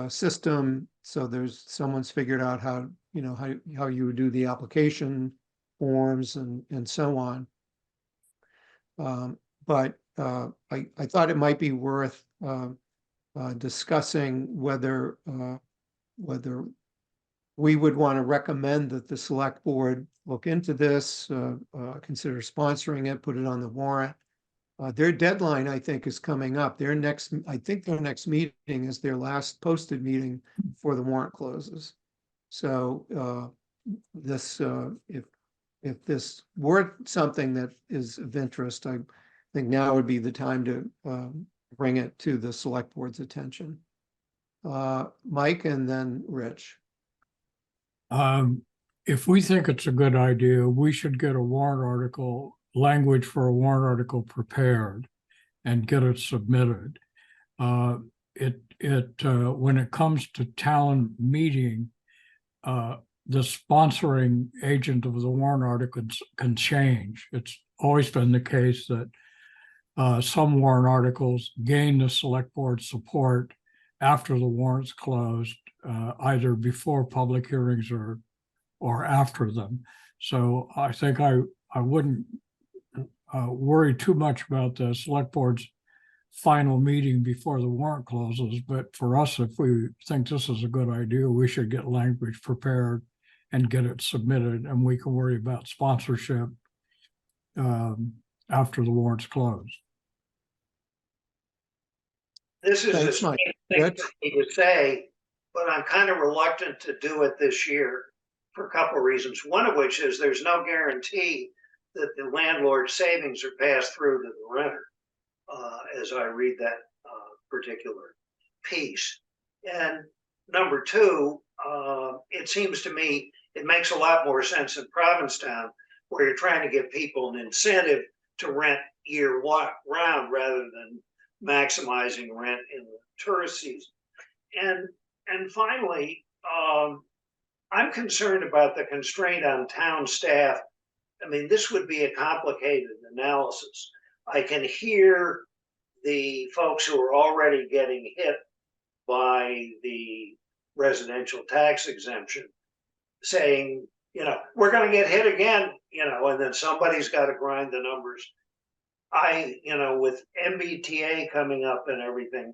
system. So someone's figured out how you would do the application forms and so on. But I thought it might be worth discussing whether we would want to recommend that the select board look into this, consider sponsoring it, put it on the warrant. Their deadline, I think, is coming up. I think their next meeting is their last posted meeting before the warrant closes. So if this were something that is of interest, I think now would be the time to bring it to the select board's attention. Mike and then Rich. If we think it's a good idea, we should get a warrant article, language for a warrant article prepared and get it submitted. When it comes to town meeting, the sponsoring agent of the warrant article can change. It's always been the case that some warrant articles gain the select board support after the warrants closed, either before public hearings or after them. So I think I wouldn't worry too much about the select board's final meeting before the warrant closes. But for us, if we think this is a good idea, we should get language prepared and get it submitted, and we can worry about sponsorship after the warrants close. This is a Thanks, Mike. thing Rich? for me to say, but I'm kind of reluctant to do it this year for a couple of reasons. One of which is there's no guarantee that the landlord's savings are passed through to the renter, as I read that particular piece. And number two, it seems to me it makes a lot more sense in Provincetown, where you're trying to give people an incentive to rent year round rather than maximizing rent in the tourist season. And finally, I'm concerned about the constraint on town staff. I mean, this would be a complicated analysis. I can hear the folks who are already getting hit by the residential tax exemption saying, you know, we're going to get hit again, you know, and then somebody's got to grind the numbers. You know, with MBTA coming up and everything,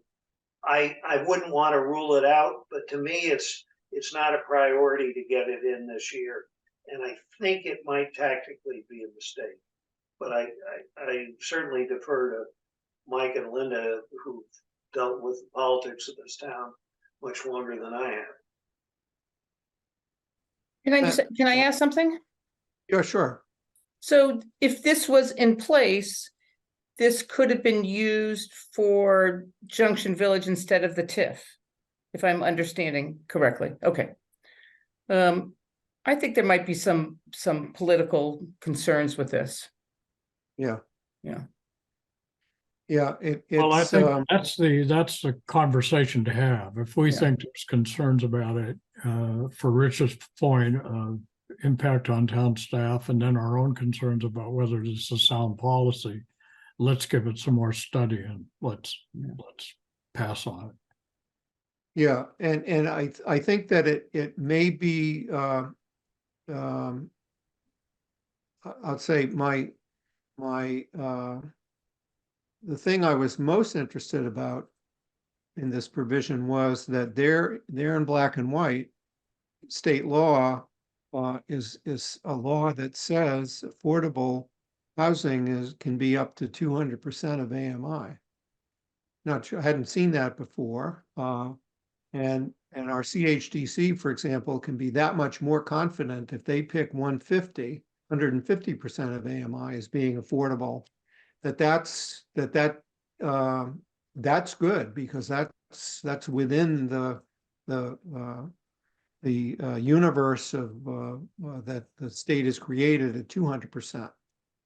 I wouldn't want to rule it out, but to me, it's not a priority to get it in this year. And I think it might tactically be a mistake, but I certainly defer to Mike and Linda, who've dealt with the politics of this town much longer than I have. Can I ask something? Yeah, sure. So if this was in place, this could have been used for Junction Village instead of the TIF, if I'm understanding correctly. Okay. I think there might be some political concerns with this. Yeah. Yeah. Yeah, Well, I it's, think that's the conversation to have. If we Yeah. think there's concerns about it, for Rich's point, impact on town staff, and then our own concerns about whether this is a sound policy, let's give it some more study and let's pass on it. yeah, and I think that it may be, I'll say the thing I was most interested about in this provision was that they're in black and white. State law is a law that says affordable housing can be up to 200% of AMI. Not sure, I hadn't seen that before. And our CHDC, for example, can be that much more confident if they pick 150% of AMI as being affordable. That's good, because that's within the universe of that the state has created at 200%.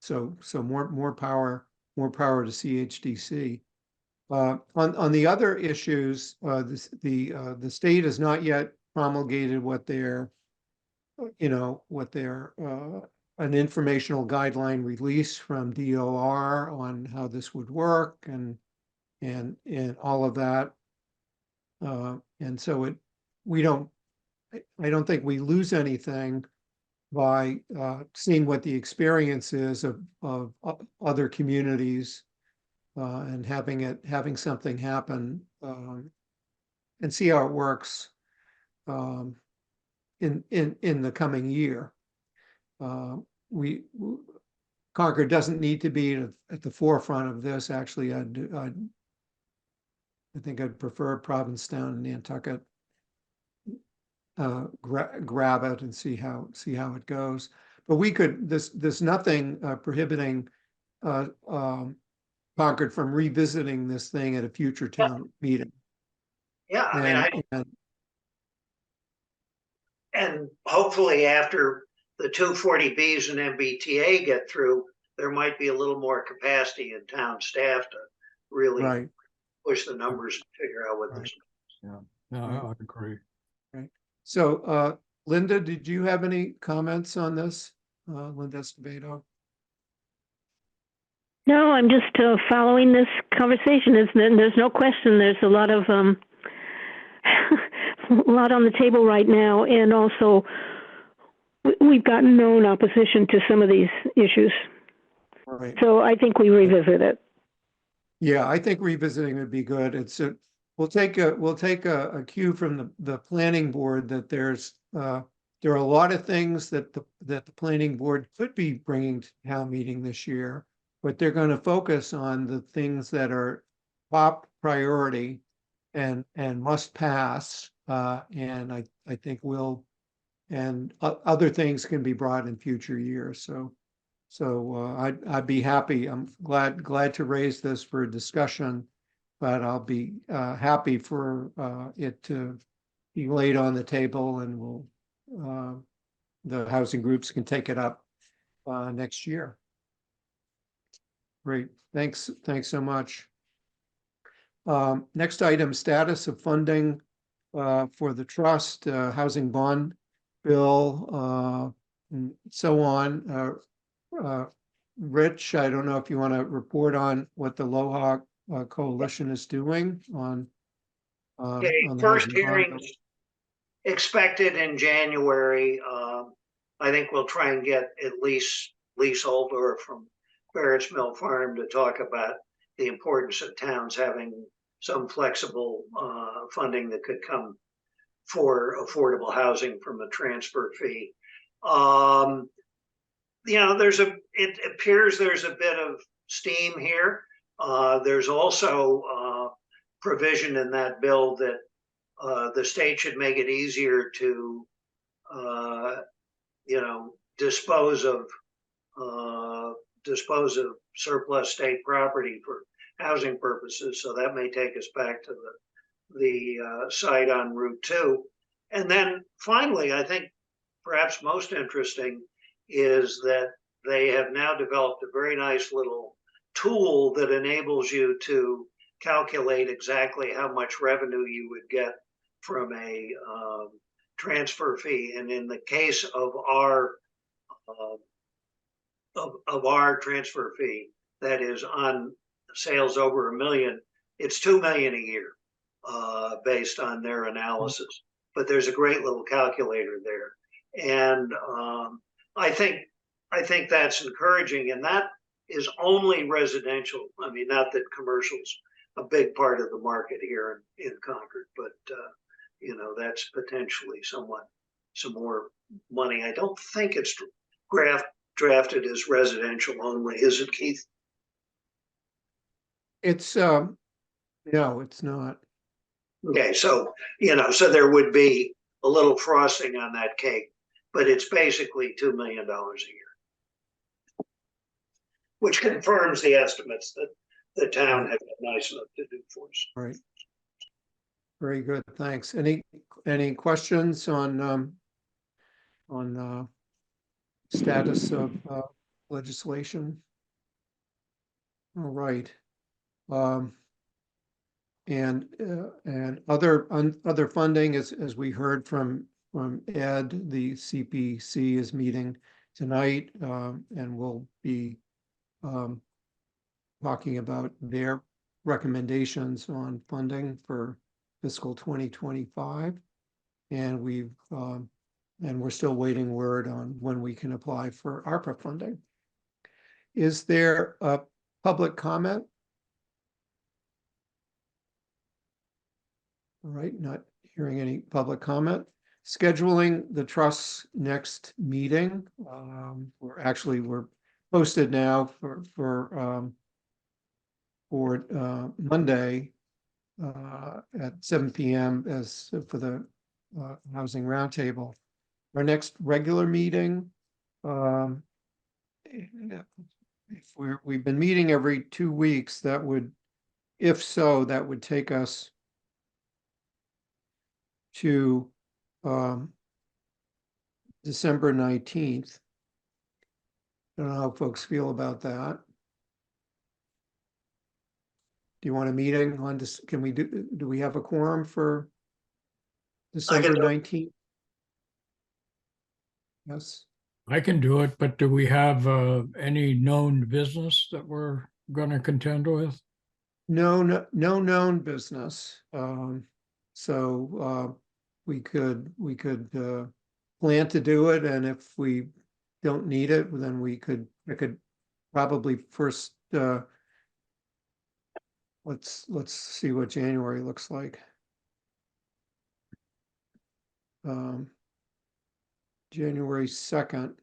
So more power to CHDC. On the other issues, the state has not yet promulgated what their an informational guideline release from DOR on how this would work and all of that. And so I don't think we lose anything by seeing what the experience is of other communities and having something happen and see how it works in the coming year. Concord doesn't need to be at the forefront of this. Actually, I think I'd prefer Provincetown and Nantucket grab it and see how it goes. But we could, there's nothing prohibiting Concord from revisiting this thing at a future town meeting. Yeah, I mean, and hopefully after the 240Bs and MBTA get through, there might be a little more capacity in town staff to really push the numbers and figure out what this means. Yeah, I agree. Right. So, Linda, did you have any comments on this? Linda Escobedo? No, I'm just following this conversation. There's no question. There's a lot of a lot on the table right now, and also we've gotten known opposition to some of these issues. Right. So I think we revisit it. Yeah, I think revisiting would be good. We'll take a cue from the planning board that there are a lot of things that the planning board could be bringing to town meeting this year, but they're going to focus on the things that are top priority and must pass. And I think other things can be brought in future years. So I'd be happy. I'm glad to raise this for discussion, but I'll be happy for it to be laid on the table, and the housing groups can take it up next year. Great, thanks so much. Next item, status of funding for the trust, housing bond bill, and so on. Rich, I don't know if you want to report on what the Lohawk Coalition is doing on Okay, the first housing bond bill. hearings expected in January. I think we'll try and get at least leaseholder from Barrett's Mill Farm to talk about the importance of towns having some flexible funding that could come for affordable housing from a transfer fee. It appears there's a bit of steam here. There's also provision in that bill that the state should make it easier to, dispose of surplus state property for housing purposes. So that may take us back to the site on Route 2. And then finally, I think perhaps most interesting is that they have now developed a very nice little tool that enables you to calculate exactly how much revenue you would get from a transfer fee. And in the case of our transfer fee, that is on sales over $1 million, it's $2 million a year based on their analysis. But there's a great little calculator there, and I think that's encouraging, and that is only residential. I mean, not that commercial's a big part of the market here in Concord, but that's potentially some more money. I don't think it's drafted as residential only, is it, Keith? It's no, it's not. Okay, so there would be a little frosting on that cake, but it's basically $2 million a year, which confirms the estimates that the town has been nice enough to do for us. Right. Very good, thanks. Any questions on status of legislation? All right. And other funding, as we heard from Ed, the CPC is meeting tonight, and we'll be talking about their recommendations on funding for fiscal 2025. And we're still waiting word on when we can apply for ARPA funding. Is there a public comment? All right, not hearing any public comment. Scheduling the trust's next meeting. We're posted now for Monday at 7 p.m. as for the housing roundtable. Our next regular meeting, if we've been meeting every 2 weeks, that would take us to December 19th. I don't know how folks feel about that. Do you want a meeting on this? Do we have a quorum for December 19th? Yes. I can do it, but do we have any known business that we're gonna contend with? No, no known business. We could plan to do it, and if we don't need it, then I could probably first, let's see what January looks like. January 2nd.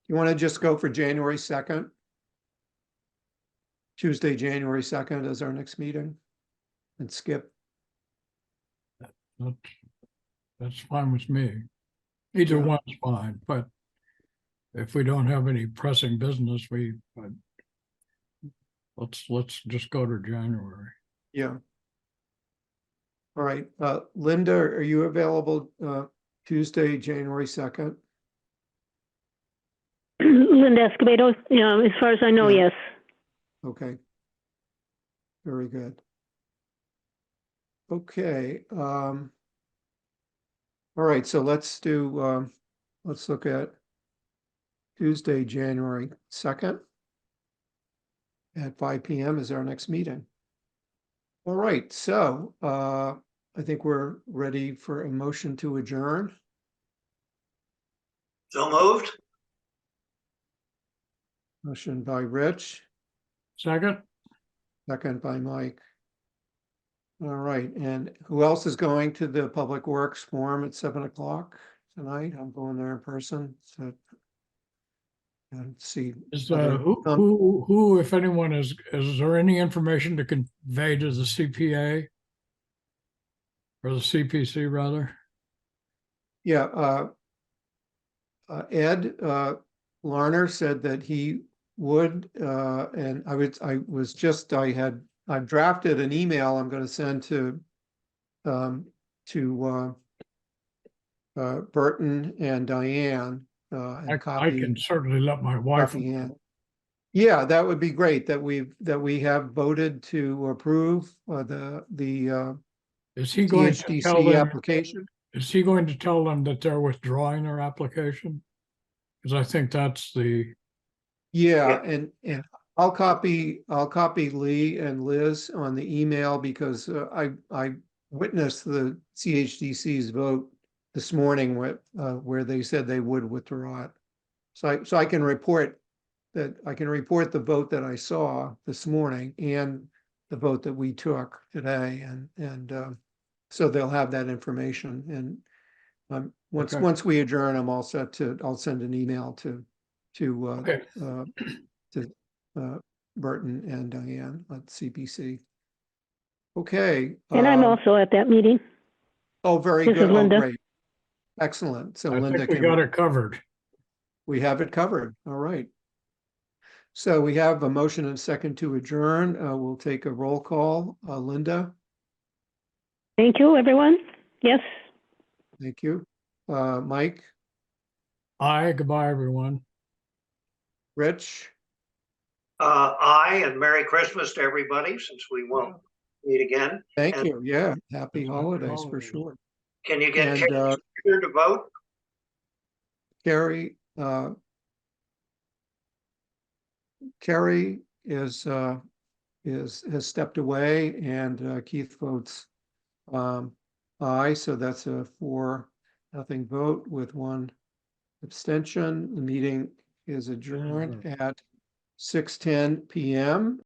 You want to just go for January 2nd? Tuesday, January 2nd is our next meeting, and skip. That's fine with me. Either Yeah. one's fine, but if we don't have any pressing business, let's just go to January. Yeah. All right, Linda, are you available Tuesday, January 2nd? Linda Escobedo, as far as I know, Yeah. yes. Okay. Very good. Okay. All right, so let's look at Tuesday, January 2nd at 5 p.m. is our next meeting. All right, so I think we're ready for a motion to adjourn. So moved? Motion by Rich, Second, second by Mike. All right, and who else is going to the Public Works Forum at 7 o'clock tonight? I'm going there in person, so. And see. is other- who, if anyone, is there any information to convey to the CPA? Or the CPC rather? Yeah, Ed Larner said that he would, and I've drafted an email I'm going to send to Burton and Diane. And I copy can certainly let my wife. copy Ann. Yeah, that would be great that we have voted to approve the Is he going to tell THDC them, application. is he going to tell them that they're withdrawing their application? Because I think that's the, Yeah, and I'll copy Lee and Liz on the email because I witnessed the CHDC's vote this morning where they said they would withdraw it. So I can report the vote that I saw this morning and the vote that we took today, and so they'll have that information. And Okay. once we adjourn, I'm all set I'll send an email to okay, Burton and Diane at CPC. Okay. And I'm also at that meeting. Oh, very This is good. Oh, Linda. great. Excellent. So I Linda think we got it covered. we have it covered. All right. So we have a motion and a second to adjourn. We'll take a roll call. Linda, Thank you, everyone. Yes. thank you. Mike, Aye, goodbye, everyone. Rich, Aye, and Merry Christmas to everybody, since we won't meet again. thank And- you. Yeah, happy Happy holidays for holidays. sure. Can you get And Kate here to vote? Carrie has stepped away, and Keith votes aye, so that's a 4-0 vote with 1 abstention. The meeting is adjourned at 6:10 p.m.